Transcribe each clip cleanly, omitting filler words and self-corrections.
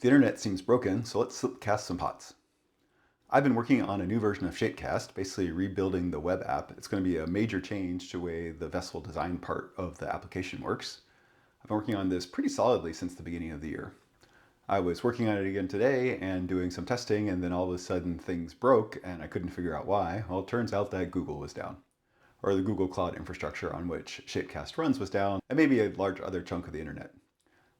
The internet seems broken, so let's cast some pots. I've been working on a new version of Shapecast, basically rebuilding the web app. It's going to be a major change to the way the vessel design part of the application works. I've been working on this pretty solidly since the beginning of the year. I was working on it again today and doing some testing, and then all of a sudden things broke and I couldn't figure out why. Well, it turns out that Google was down, or the Google Cloud infrastructure on which Shapecast runs was down, and maybe a large other chunk of the internet.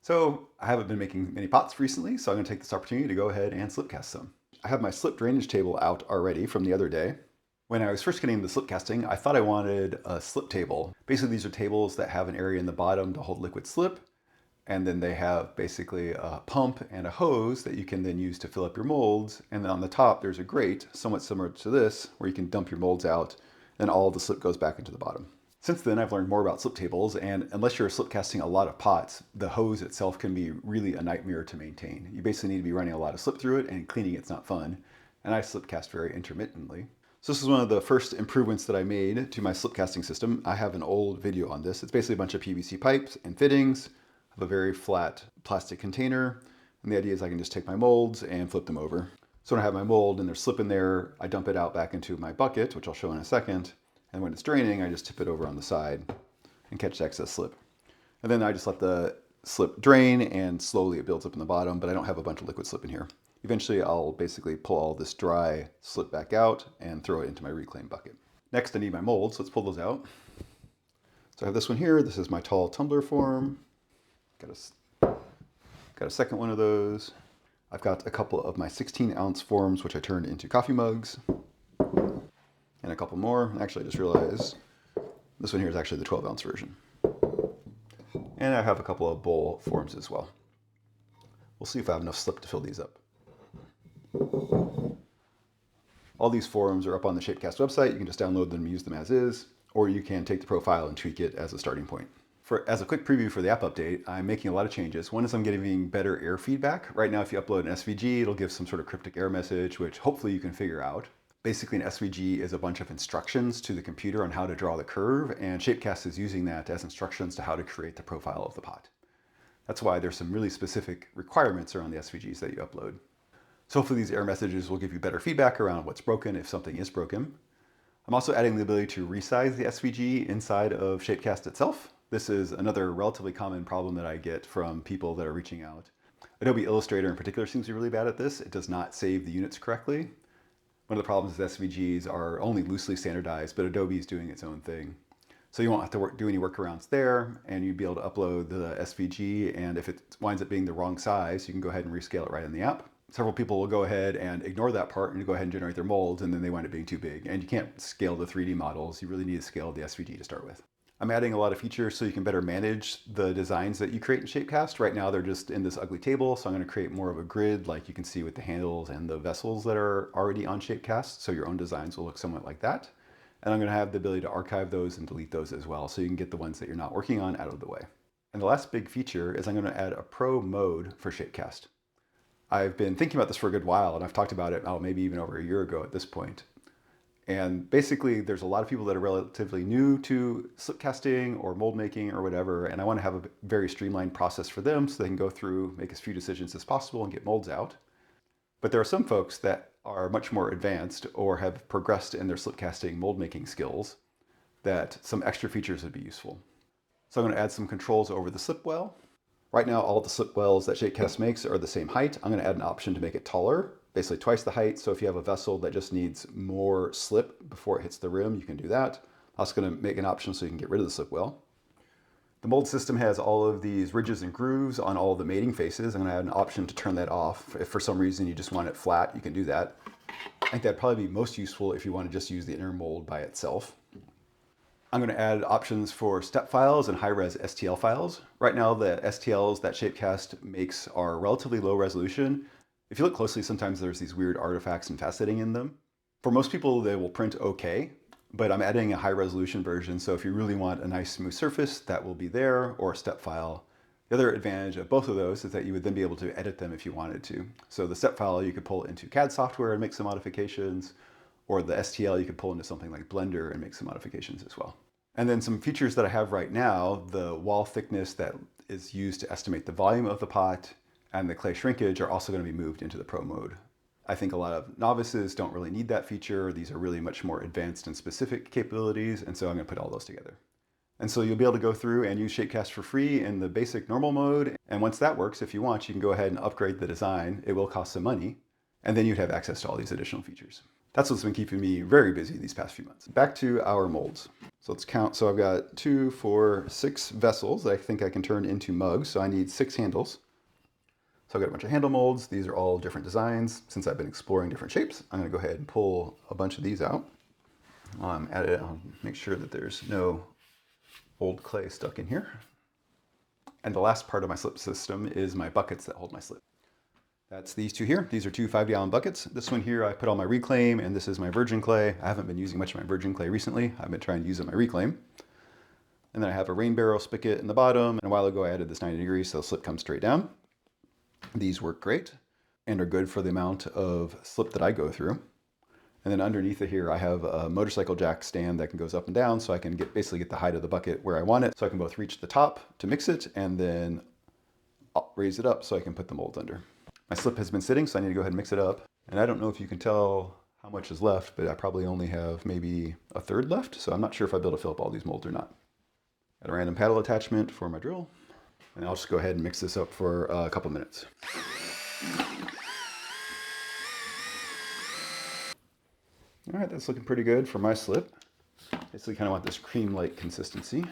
So I haven't been making many pots recently, so I'm going to take this opportunity to go ahead and slipcast some. I have my slip drainage table out already from the other day. When I was first getting into slip casting, I thought I wanted a slip table. Basically, these are tables that have an area in the bottom to hold liquid slip, and then they have basically a pump and a hose that you can then use to fill up your molds. And then on the top, there's a grate, somewhat similar to this, where you can dump your molds out, and all of the slip goes back into the bottom. Since then, I've learned more about slip tables, and unless you're slip casting a lot of pots, the hose itself can be really a nightmare to maintain. You basically need to be running a lot of slip through it, and cleaning it's not fun. And I slip cast very intermittently. So this is one of the first improvements that I made to my slip casting system. I have an old video on this. It's basically a bunch of PVC pipes and fittings of a very flat plastic container. And the idea is I can just take my molds and flip them over. So when I have my mold and there's slip in there, I dump it out back into my bucket, which I'll show in a second. And when it's draining, I just tip it over on the side and catch the excess slip. And then I just let the slip drain, and slowly it builds up in the bottom, but I don't have a bunch of liquid slip in here. Eventually, I'll basically pull all this dry slip back out and throw it into my reclaim bucket. Next, I need my molds, so let's pull those out. So I have this one here. This is my tall tumbler form. Got a second one of those. I've got a couple of my 16-ounce forms, which I turned into coffee mugs. And a couple more. Actually, I just realized this one here is actually the 12-ounce version. And I have a couple of bowl forms as well. We'll see if I have enough slip to fill these up. All these forms are up on the Shapecast website. You can just download them and use them as is, or you can take the profile and tweak it as a starting point. As a quick preview for the app update, I'm making a lot of changes. One is I'm giving better error feedback. Right now, if you upload an SVG, it'll give some sort of cryptic error message, which hopefully you can figure out. Basically, an SVG is a bunch of instructions to the computer on how to draw the curve, and Shapecast is using that as instructions to how to create the profile of the pot. That's why there's some really specific requirements around the SVGs that you upload. So hopefully these error messages will give you better feedback around what's broken if something is broken. I'm also adding the ability to resize the SVG inside of Shapecast itself. This is another relatively common problem that I get from people that are reaching out. Adobe Illustrator in particular seems to be really bad at this. It does not save the units correctly. One of the problems is SVGs are only loosely standardized, but Adobe is doing its own thing. So you won't have to do any workarounds there, and you'd be able to upload the SVG, and if it winds up being the wrong size, you can go ahead and rescale it right in the app. Several people will go ahead and ignore that part and go ahead and generate their molds, and then they wind up being too big. And you can't scale the 3D models. You really need to scale the SVG to start with. I'm adding a lot of features so you can better manage the designs that you create in Shapecast. Right now, they're just in this ugly table, so I'm going to create more of a grid like you can see with the handles and the vessels that are already on Shapecast, so your own designs will look somewhat like that. And I'm going to have the ability to archive those and delete those as well, so you can get the ones that you're not working on out of the way. And the last big feature is I'm going to add a pro mode for Shapecast. I've been thinking about this for a good while, and I've talked about it, maybe even over a year ago at this point. And basically, there's a lot of people that are relatively new to slip casting or mold making or whatever, and I want to have a very streamlined process for them so they can go through, make as few decisions as possible, and get molds out. But there are some folks that are much more advanced or have progressed in their slip casting mold making skills that some extra features would be useful. So I'm going to add some controls over the slip well. Right now, all the slip wells that Shapecast makes are the same height. I'm going to add an option to make it taller, basically twice the height. So if you have a vessel that just needs more slip before it hits the rim, you can do that. I'm also going to make an option so you can get rid of the slip well. The mold system has all of these ridges and grooves on all the mating faces. I'm going to add an option to turn that off. If for some reason you just want it flat, you can do that. I think that'd probably be most useful if you want to just use the inner mold by itself. I'm going to add options for step files and high-res STL files. Right now, the STLs that Shapecast makes are relatively low resolution. If you look closely, sometimes there's these weird artifacts and faceting in them. For most people, they will print okay, but I'm adding a high-resolution version, so if you really want a nice smooth surface, that will be there, or a step file. The other advantage of both of those is that you would then be able to edit them if you wanted to. So the step file, you could pull into CAD software and make some modifications, or the STL, you could pull into something like Blender and make some modifications as well. And then some features that I have right now, the wall thickness that is used to estimate the volume of the pot, and the clay shrinkage are also going to be moved into the pro mode. I think a lot of novices don't really need that feature. These are really much more advanced and specific capabilities, and so I'm going to put all those together. And so you'll be able to go through and use Shapecast for free in the basic normal mode. And once that works, if you want, you can go ahead and upgrade the design. It will cost some money, and then you'd have access to all these additional features. That's what's been keeping me very busy these past few months. Back to our molds. So let's count. So I've got 2, 4, 6 vessels that I think I can turn into mugs. So I need 6 handles. So I've got a bunch of handle molds. These are all different designs. Since I've been exploring different shapes, I'm going to go ahead and pull a bunch of these out. I'll make sure that there's no old clay stuck in here. And the last part of my slip system is my buckets that hold my slip. That's these two here. These are 2 5-gallon buckets. This one here, I put all my reclaim, and this is my virgin clay. I haven't been using much of my virgin clay recently. I've been trying to use it in my reclaim. And then I have a rain barrel spigot in the bottom. And a while ago, I added this 90 degrees so the slip comes straight down. These work great and are good for the amount of slip that I go through. And then underneath it here, I have a motorcycle jack stand that goes up and down, so I can basically get the height of the bucket where I want it. So I can both reach the top to mix it and then raise it up so I can put the molds under. My slip has been sitting, so I need to go ahead and mix it up. And I don't know if you can tell how much is left, but I probably only have maybe a third left. So I'm not sure if I'll be able to fill up all these molds or not. Got a random paddle attachment for my drill. And I'll just go ahead and mix this up for a couple minutes. All right, that's looking pretty good for my slip. Basically kind of want this cream-like consistency.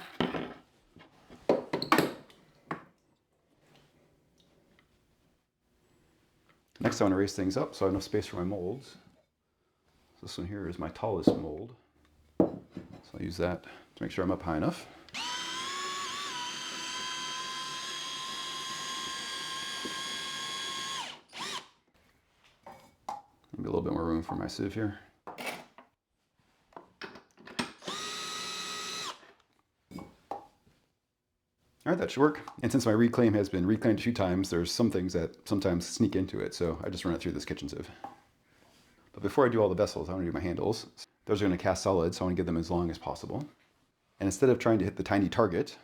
Next, I want to raise things up so I have enough space for my molds. This one here is my tallest mold. So I'll use that to make sure I'm up high enough. Maybe a little bit more room for my sieve here. All right, that should work. And since my reclaim has been reclaimed a few times, there's some things that sometimes sneak into it, so I just run it through this kitchen sieve. But before I do all the vessels, I want to do my handles. Those are going to cast solid, so I want to get them as long as possible. And instead of trying to hit the tiny target,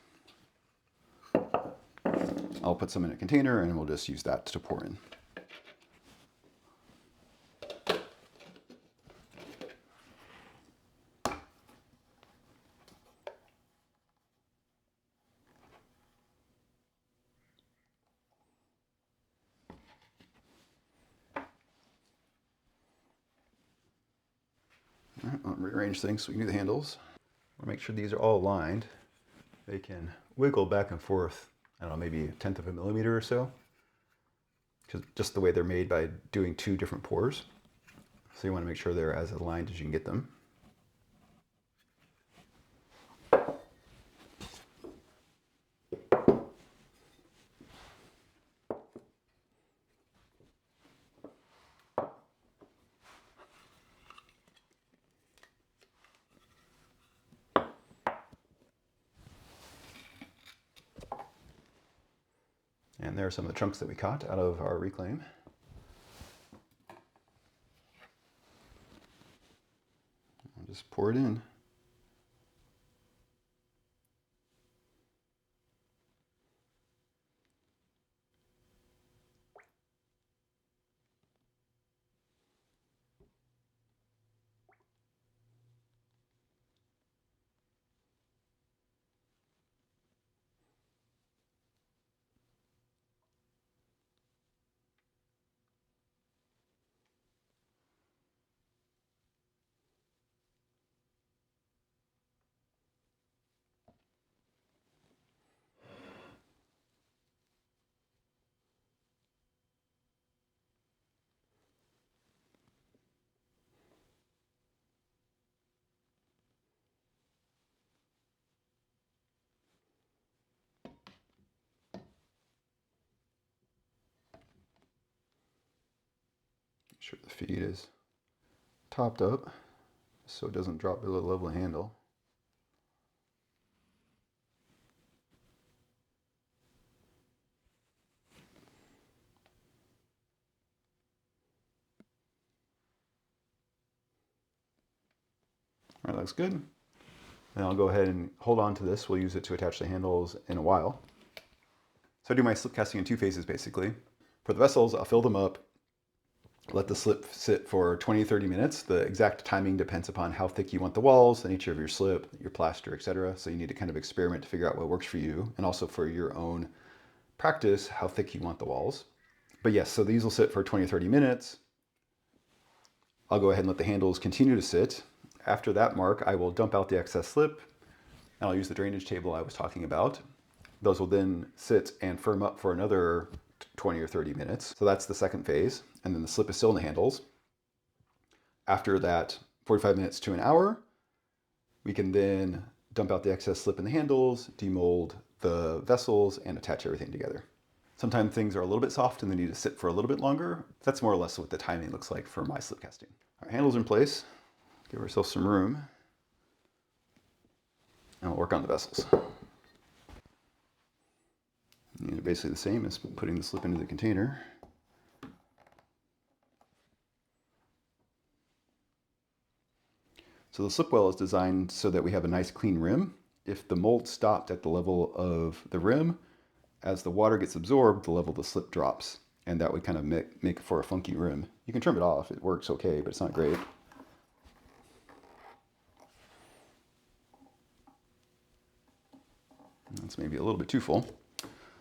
I'll put some in a container and we'll just use that to pour in. All right, I'll rearrange things so we can do the handles. I'll make sure these are all aligned. They can wiggle back and forth, I don't know, maybe 1/10 of a millimeter or so. Just the way they're made by doing 2 different pours. So you want to make sure they're as aligned as you can get them. And there are some of the chunks that we caught out of our reclaim. I'll just pour it in. Make sure the feed is topped up so it doesn't drop below the level of the handle. All right, looks good. And I'll go ahead and hold on to this. We'll use it to attach the handles in a while. So I do my slip casting in 2 phases basically. For the vessels, I'll fill them up, let the slip sit for 20 to 30 minutes. The exact timing depends upon how thick you want the walls, the nature of your slip, your plaster, etc. So you need to kind of experiment to figure out what works for you, and also for your own practice, how thick you want the walls. But yes, so these will sit for 20 or 30 minutes. I'll go ahead and let the handles continue to sit. After that mark, I will dump out the excess slip, and I'll use the drainage table I was talking about. Those will then sit and firm up for another 20 or 30 minutes. So that's the second phase. And then the slip is still in the handles. After that 45 minutes to an hour, we can then dump out the excess slip in the handles, demold the vessels, and attach everything together. Sometimes things are a little bit soft and they need to sit for a little bit longer. That's more or less what the timing looks like for my slip casting. Our handles are in place. Give ourselves some room. And we'll work on the vessels. These are basically the same as putting the slip into the container. So the slip well is designed so that we have a nice clean rim. If the mold stopped at the level of the rim, as the water gets absorbed, the level of the slip drops. And that would kind of make for a funky rim. You can trim it off, it works okay, but it's not great. That's maybe a little bit too full.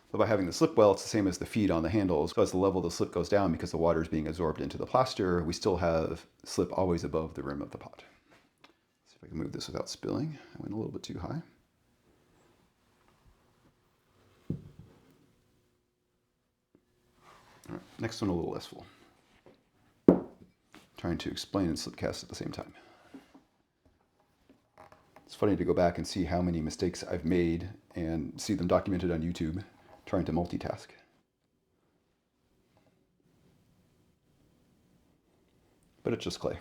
But by having the slip well, it's the same as the feed on the handles. So as the level of the slip goes down because the water is being absorbed into the plaster, we still have slip always above the rim of the pot. Let's see if I can move this without spilling. I went a little bit too high. All right, next one a little less full. Trying to explain and slip cast at the same time. It's funny to go back and see how many mistakes I've made and see them documented on YouTube, trying to multitask. But it's just clay.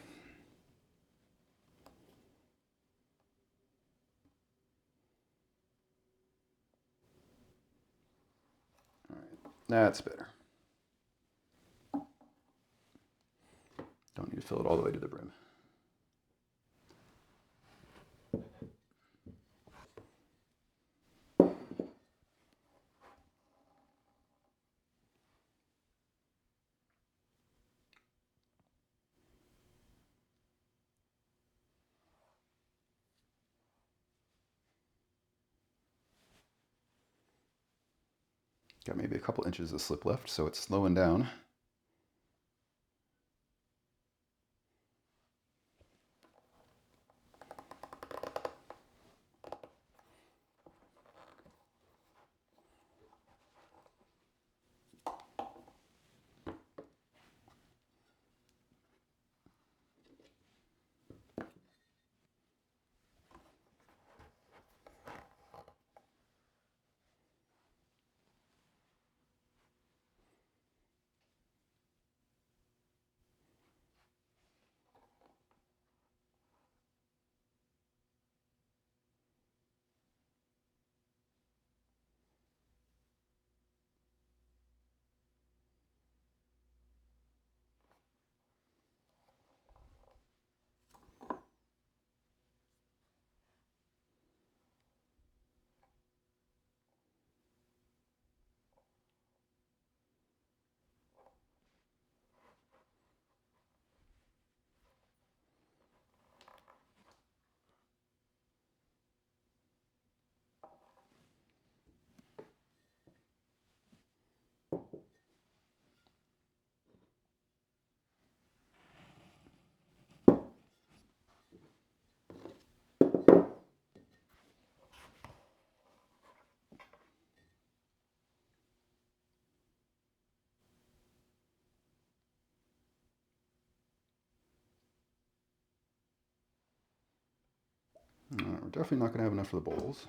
All right, that's better. Don't need to fill it all the way to the brim. Got maybe a couple inches of slip left, so it's slowing down. We're definitely not going to have enough for the bowls,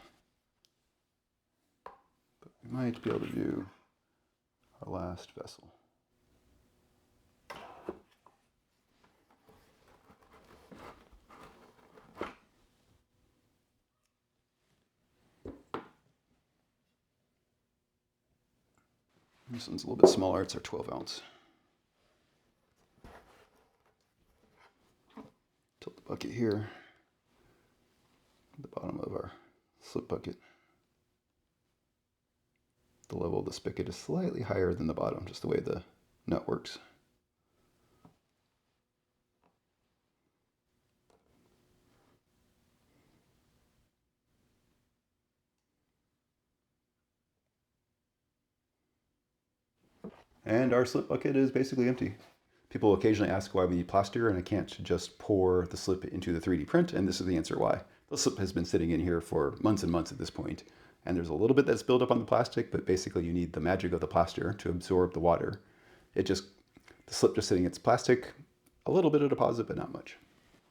but we might be able to do our last vessel. This one's a little bit smaller, it's our 12 ounce. Tilt the bucket here, at the bottom of our slip bucket. The level of the spigot is slightly higher than the bottom, just the way the nut works. And our slip bucket is basically empty. People occasionally ask why we need plaster, and I can't just pour the slip into the 3D print, and this is the answer why. The slip has been sitting in here for months and months at this point, and there's a little bit that's built up on the plastic, but basically you need the magic of the plaster to absorb the water. The slip just sitting in its plastic, a little bit of deposit, but not much.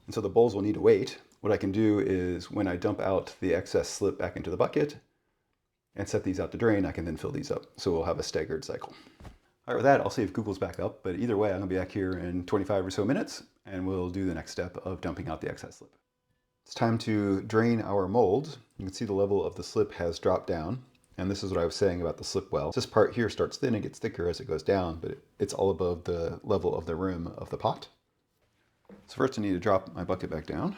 And so the bowls will need to wait. What I can do is when I dump out the excess slip back into the bucket and set these out to drain, I can then fill these up. So we'll have a staggered cycle. All right, with that, I'll see if Google's back up, but either way, I'm gonna be back here in 25 or so minutes, and we'll do the next step of dumping out the excess slip. It's time to drain our mold. You can see the level of the slip has dropped down, and this is what I was saying about the slip well. This part here starts thin and gets thicker as it goes down, but it's all above the level of the rim of the pot. So first I need to drop my bucket back down.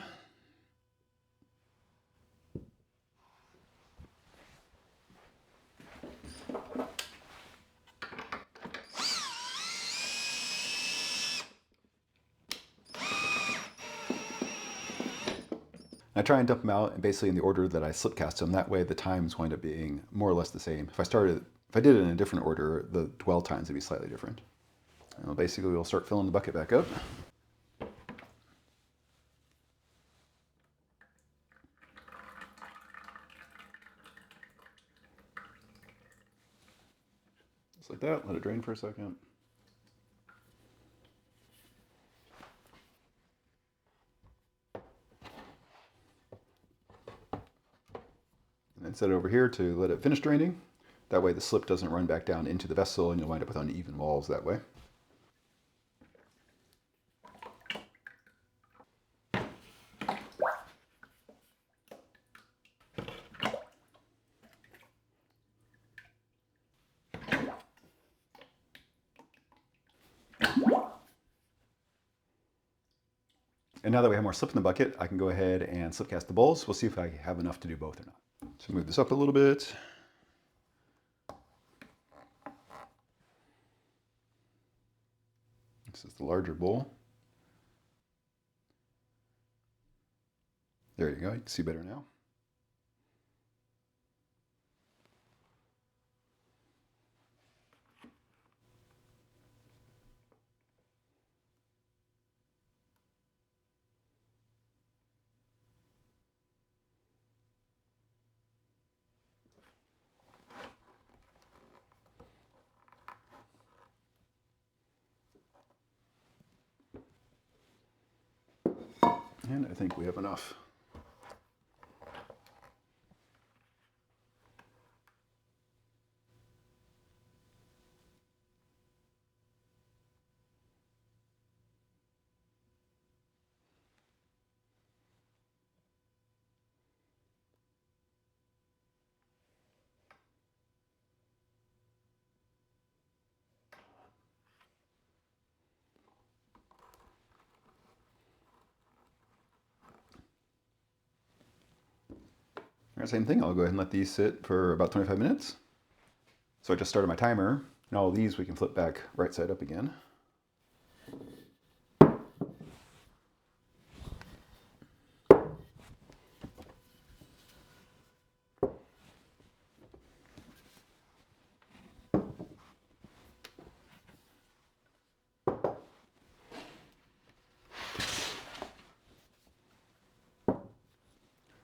I try and dump them out basically in the order that I slip cast them. That way the times wind up being more or less the same. If I did it in a different order, the dwell times would be slightly different. And basically we'll start filling the bucket back up. Just like that, let it drain for a second. And then set it over here to let it finish draining. That way the slip doesn't run back down into the vessel and you'll wind up with uneven walls that way. And now that we have more slip in the bucket, I can go ahead and slip cast the bowls. We'll see if I have enough to do both or not. So move this up a little bit. This is the larger bowl. There you go, you can see better now. And I think we have enough. All right, same thing, I'll go ahead and let these sit for about 25 minutes. So I just started my timer. Now all these we can flip back right side up again.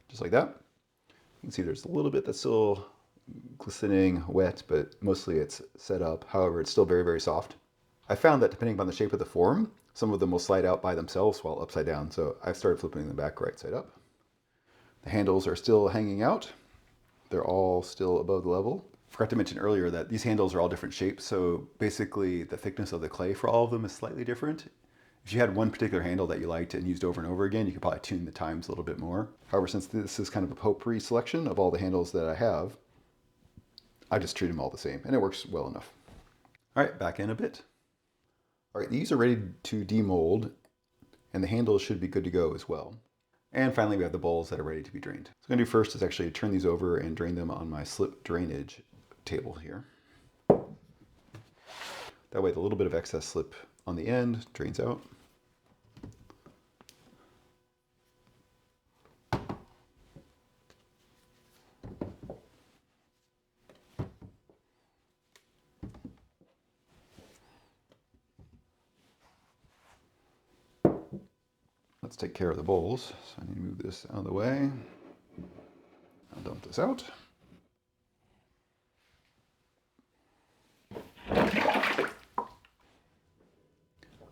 Just like that. You can see there's a little bit that's still glistening wet, but mostly it's set up. However, it's still very, very soft. I found that depending on the shape of the form, some of them will slide out by themselves while upside down. So I've started flipping them back right side up. The handles are still hanging out. They're all still above the level. Forgot to mention earlier that these handles are all different shapes. So basically the thickness of the clay for all of them is slightly different. If you had one particular handle that you liked and used over and over again, you could probably tune the times a little bit more. However, since this is kind of a potpourri selection of all the handles that I have, I just treat them all the same, and it works well enough. All right, back in a bit. All right, these are ready to demold, and the handles should be good to go as well. And finally, we have the bowls that are ready to be drained. So what I'm gonna do first is actually turn these over and drain them on my slip drainage table here. That way the little bit of excess slip on the end drains out. Let's take care of the bowls. So I need to move this out of the way. I'll dump this out.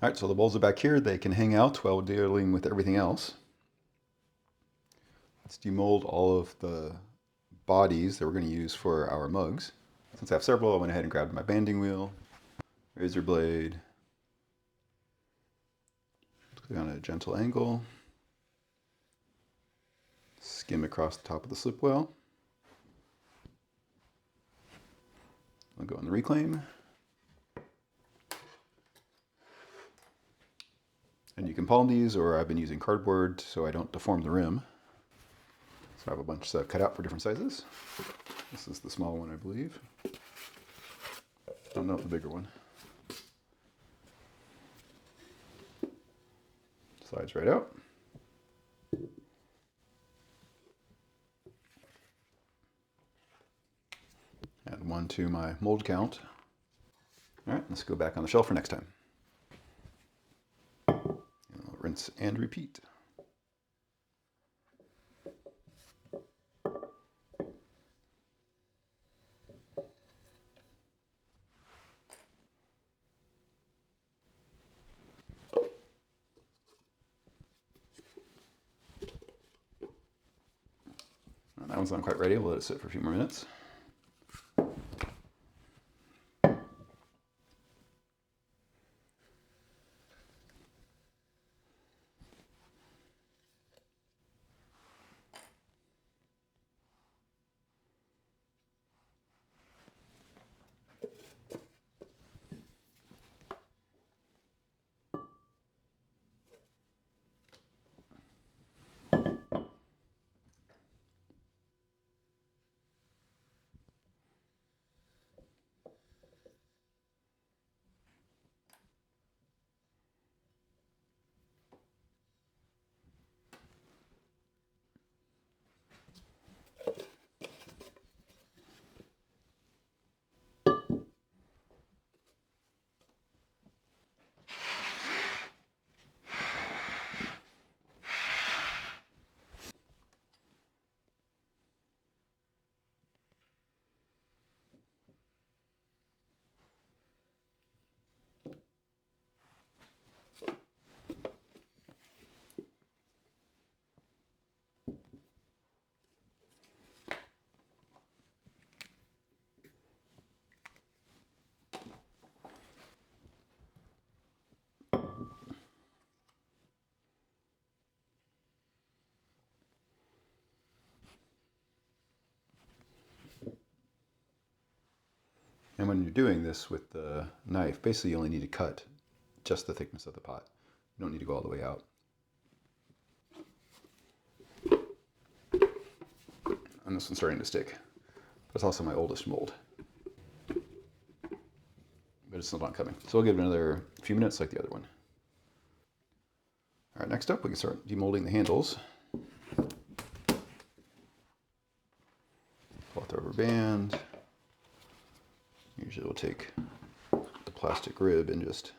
All right, so the bowls are back here. They can hang out while dealing with everything else. Let's demold all of the bodies that we're going to use for our mugs. Since I have several, I went ahead and grabbed my banding wheel, razor blade, click on a gentle angle, skim across the top of the slip well. I'll go on the reclaim. And you can palm these, or I've been using cardboard so I don't deform the rim. So I have a bunch cut out for different sizes. This is the small one, I believe. Oh no, the bigger one. Slides right out. Add 1 to my mold count. All right, let's go back on the shelf for next time. And I'll rinse and repeat. That one's not quite ready. We'll let it sit for a few more minutes. And when you're doing this with the knife, basically you only need to cut just the thickness of the pot. You don't need to go all the way out. And this one's starting to stick. That's also my oldest mold. But it's still not coming. So we'll give it another few minutes like the other one. All right, next up we can start demolding the handles. Cloth rubber band. Usually we'll take the plastic rib and just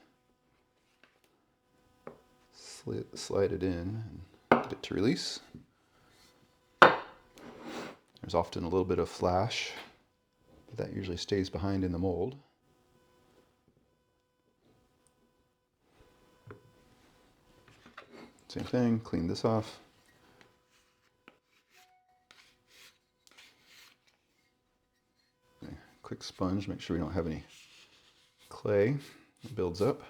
slide it in and get it to release. There's often a little bit of flash, but that usually stays behind in the mold. Same thing, clean this off. Quick sponge, make sure we don't have any clay. It builds up,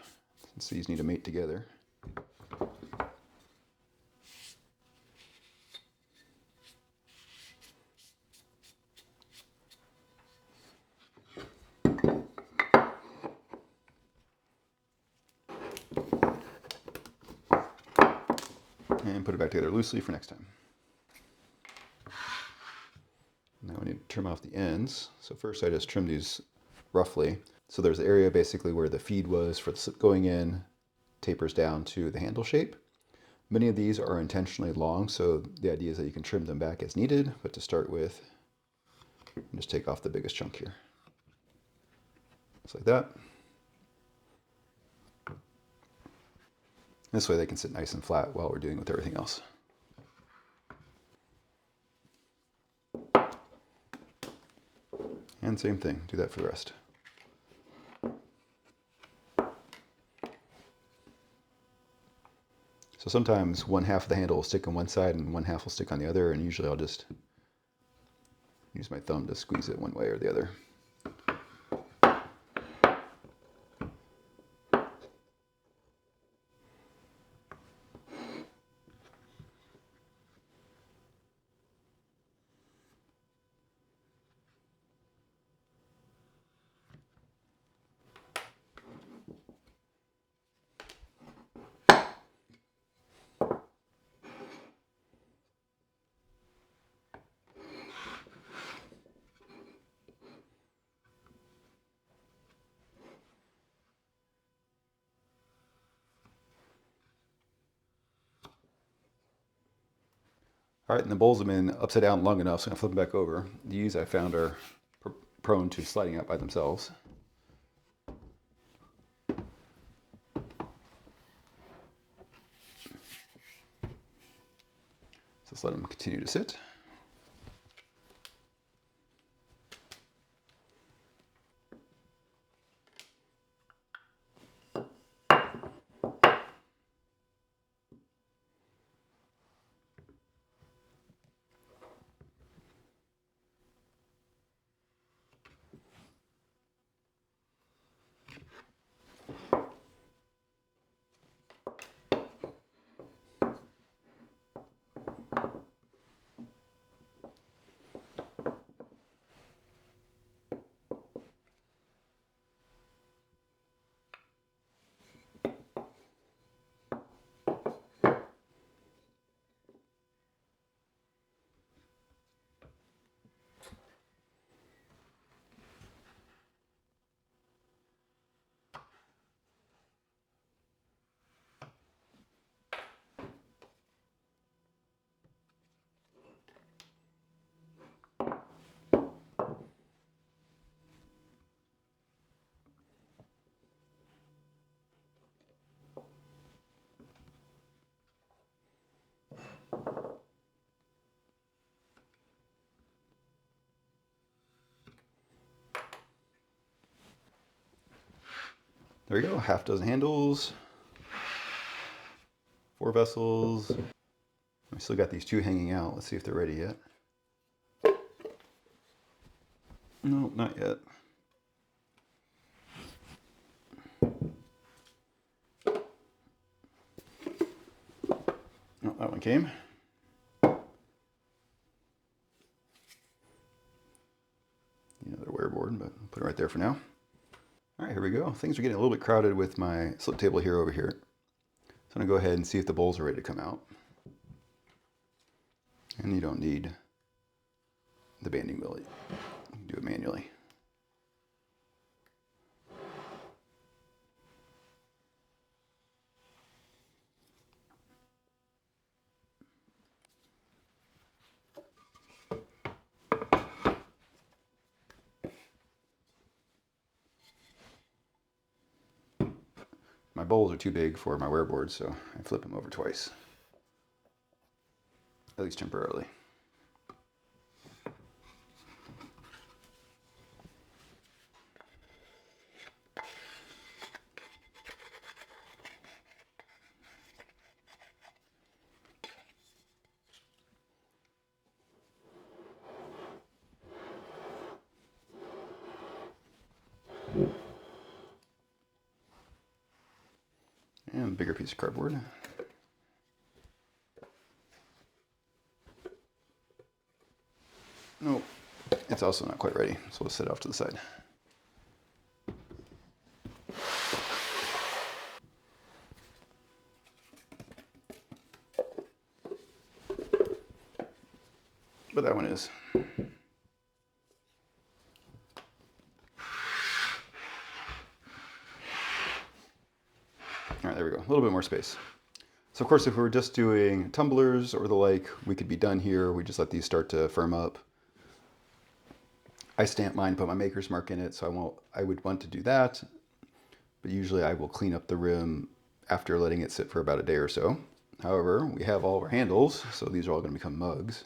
since these need to mate together. And put it back together loosely for next time. Now we need to trim off the ends. So first I just trim these roughly. So there's the area basically where the feed was for the slip going in, tapers down to the handle shape. Many of these are intentionally long, so the idea is that you can trim them back as needed, but to start with, just take off the biggest chunk here. Just like that. This way they can sit nice and flat while we're doing with everything else. And same thing, do that for the rest. So sometimes one half of the handle will stick on one side and one half will stick on the other, and usually I'll just use my thumb to squeeze it one way or the other. All right, and the bowls have been upside down long enough, so I'm gonna flip them back over. These I found are prone to sliding out by themselves. So let's let them continue to sit. There we go, half dozen handles, 4 vessels. I still got these 2 hanging out. Let's see if they're ready yet. No, not yet. Oh, that one came. Another wear board, but I'll put it right there for now. All right, here we go. Things are getting a little bit crowded with my slip table here over here. So I'm gonna go ahead and see if the bowls are ready to come out. And you don't need the banding wheel. You can do it manually. My bowls are too big for my wear board, so I flip them over twice, at least temporarily. And a bigger piece of cardboard. Nope, it's also not quite ready, so we'll set it off to the side. But that one is. right, there we go. A little bit more space. So of course, if we were just doing tumblers or the like, we could be done here. We just let these start to firm up. I stamp mine, put my maker's mark in it, so I would want to do that. But usually I will clean up the rim after letting it sit for about a day or so. However, we have all of our handles, so these are all going to become mugs.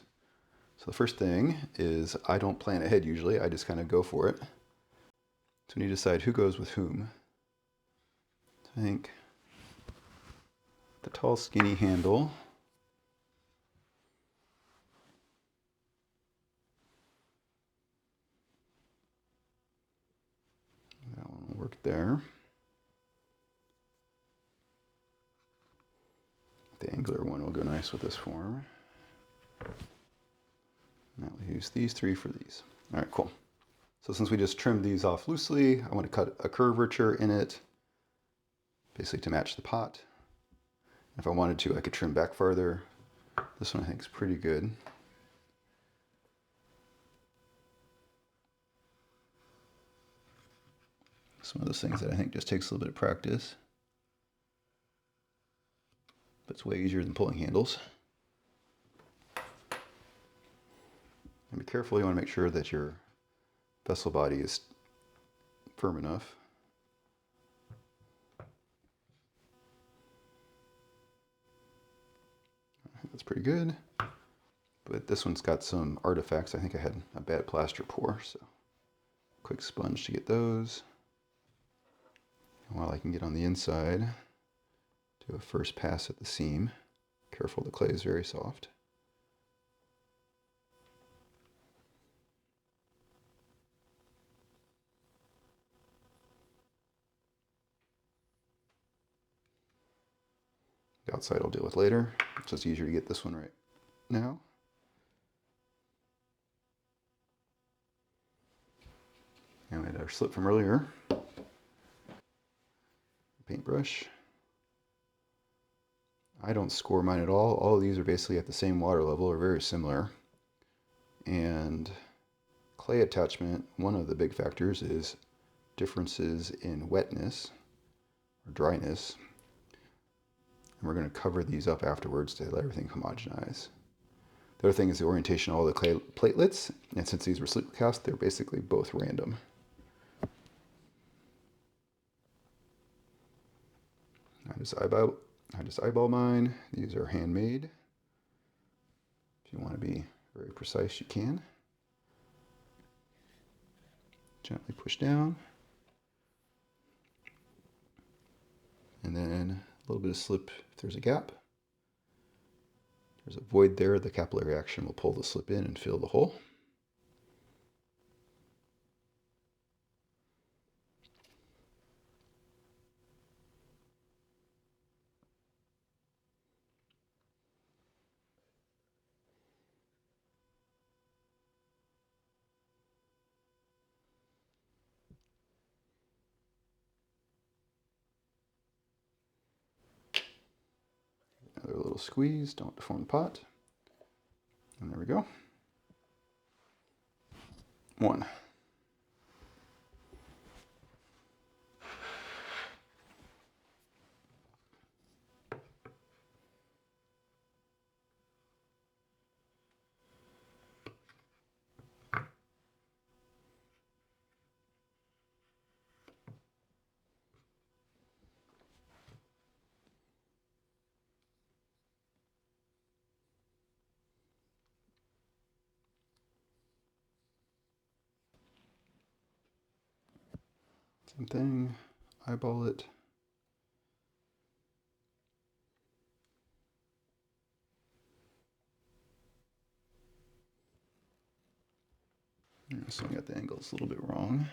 So the first thing is I don't plan ahead usually, I just kind of go for it. So we need to decide who goes with whom. I think the tall skinny handle. That one will work there. The angular one will go nice with this form. Now we'll use these three for these. All right, cool. So since we just trimmed these off loosely, I want to cut a curvature in it, basically to match the pot. If I wanted to, I could trim back farther. This one I think is pretty good. It's one of those things that I think just takes a little bit of practice, but it's way easier than pulling handles. And be careful, you want to make sure that your vessel body is firm enough. That's pretty good. But this one's got some artifacts. I think I had a bad plaster pour, so quick sponge to get those. And while I can get on the inside, do a first pass at the seam. Careful, the clay is very soft. The outside I'll deal with later. It's just easier to get this one right now. And we had our slip from earlier. Paintbrush. I don't score mine at all. All of these are basically at the same water level or very similar. And clay attachment, one of the big factors is differences in wetness or dryness. And we're going to cover these up afterwards to let everything homogenize. The other thing is the orientation of all the clay platelets, and since these were sleep cast, they're basically both random. I just eyeball mine. These are handmade. If you want to be very precise, you can. Gently push down. And then a little bit of slip if there's a gap. There's a void there. The capillary action will pull the slip in and fill the hole. Another little squeeze, don't deform the pot. And there we go. One. Same thing, eyeball it. So I got the angles a little bit wrong.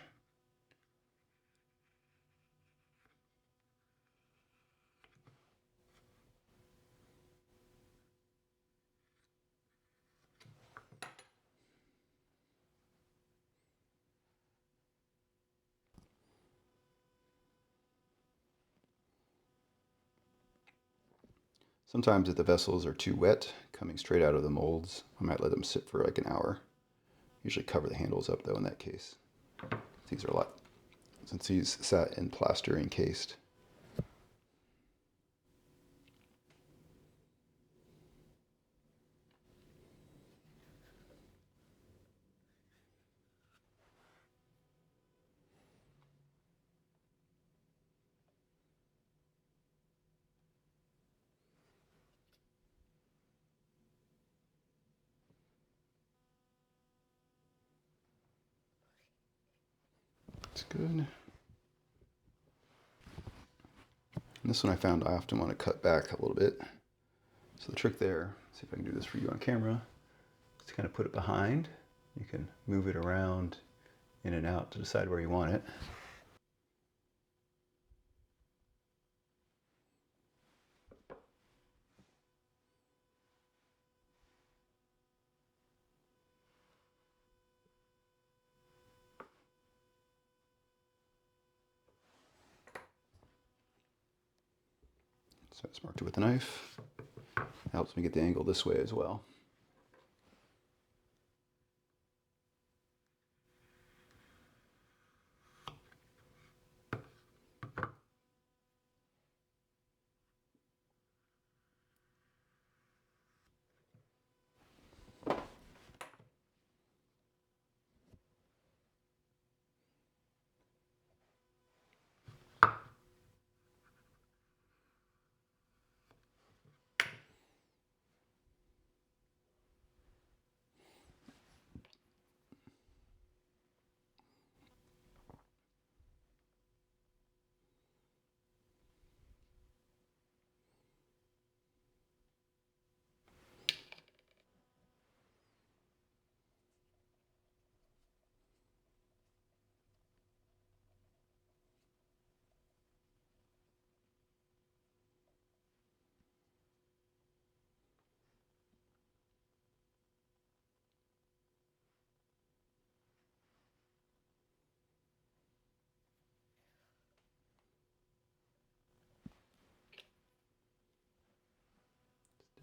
Sometimes if the vessels are too wet, coming straight out of the molds, I might let them sit for like an hour. Usually cover the handles up though in that case. These are a lot, since these sat in plaster encased. It's good. And this one I found I often want to cut back a little bit. So the trick there, see if I can do this for you on camera, is to kind of put it behind. You can move it around in and out to decide where you want it. So I just marked it with a knife. It helps me get the angle this way as well.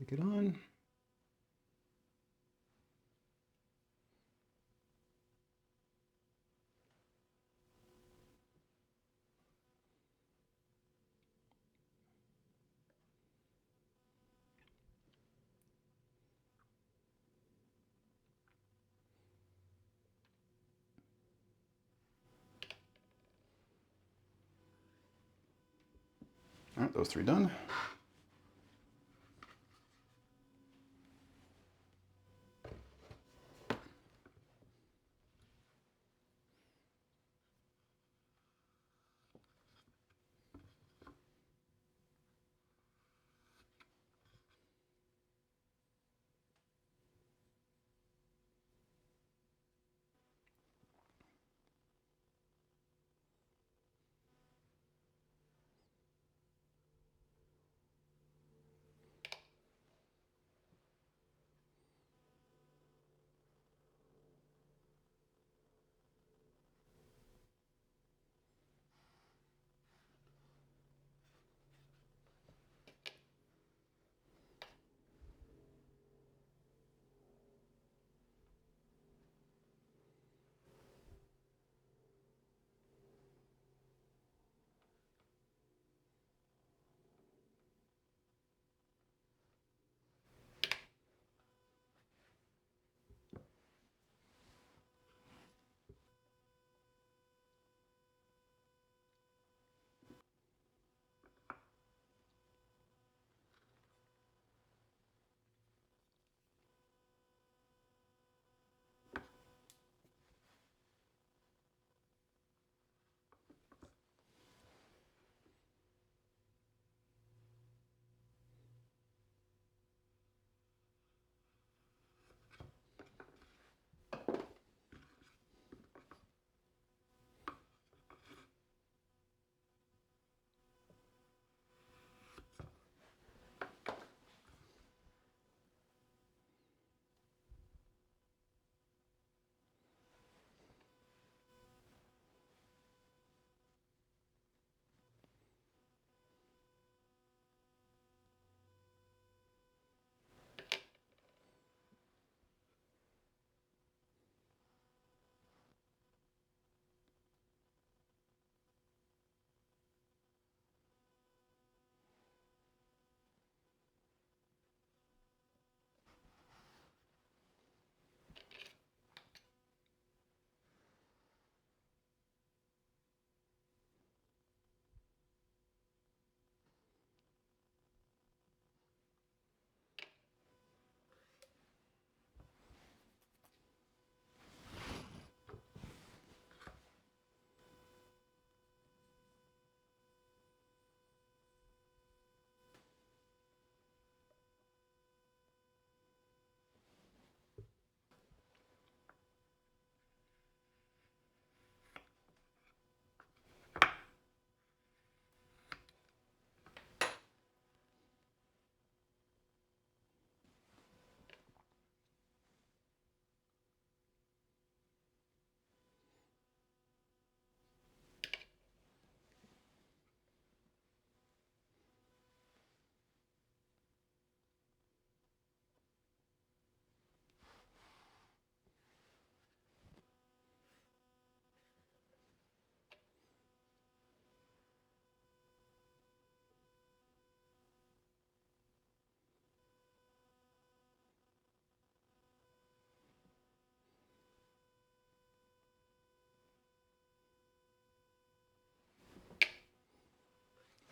Stick it on. All right, those three done.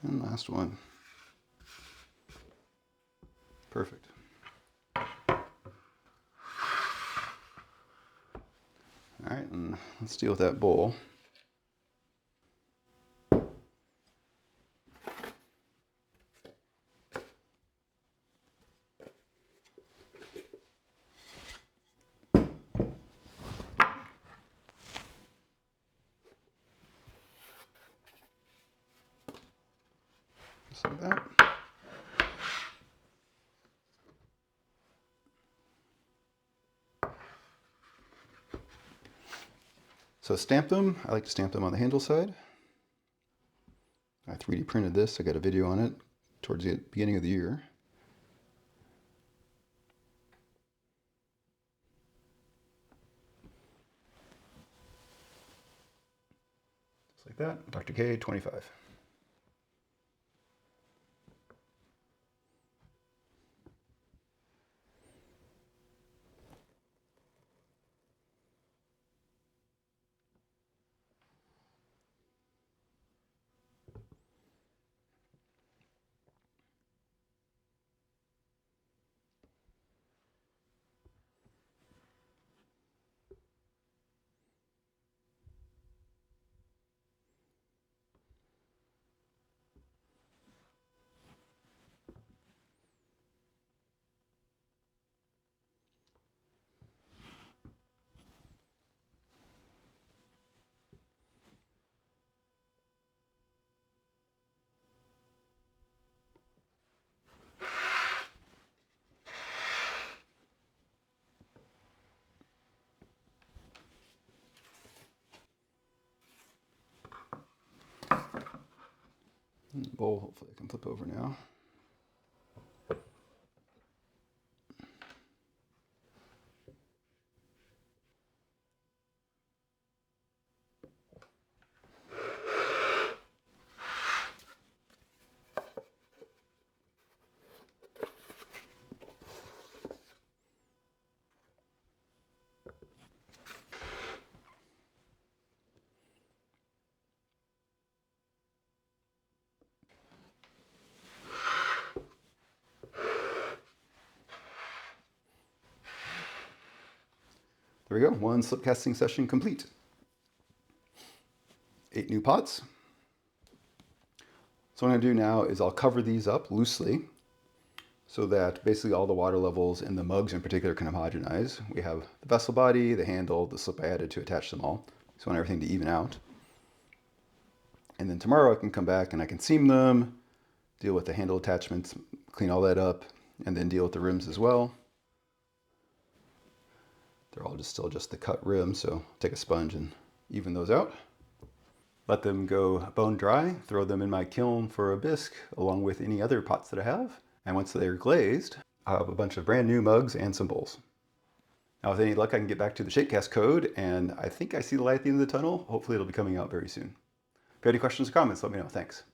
And last one. Perfect. All right, and let's deal with that bowl. Just like that. So stamp them. I like to stamp them on the handle side. I 3D printed this. I got a video on it towards the beginning of the year. Just like that. Dr. K, 25. Bowl, hopefully I can flip over now. There we go, one slip casting session complete. 8 new pots. So what I'm going to do now is I'll cover these up loosely so that basically all the water levels in the mugs in particular can homogenize. We have the vessel body, the handle, the slip I added to attach them all. So I want everything to even out. And then tomorrow I can come back and I can seam them, deal with the handle attachments, clean all that up, and then deal with the rims as well. They're all still just the cut rim, so take a sponge and even those out. Let them go bone dry, throw them in my kiln for a bisque, along with any other pots that I have. And once they're glazed, I'll have a bunch of brand new mugs and some bowls. Now with any luck, I can get back to the Shapecast code, and I think I see the light at the end of the tunnel. Hopefully it'll be coming out very soon. If you have any questions or comments, let me know. Thanks.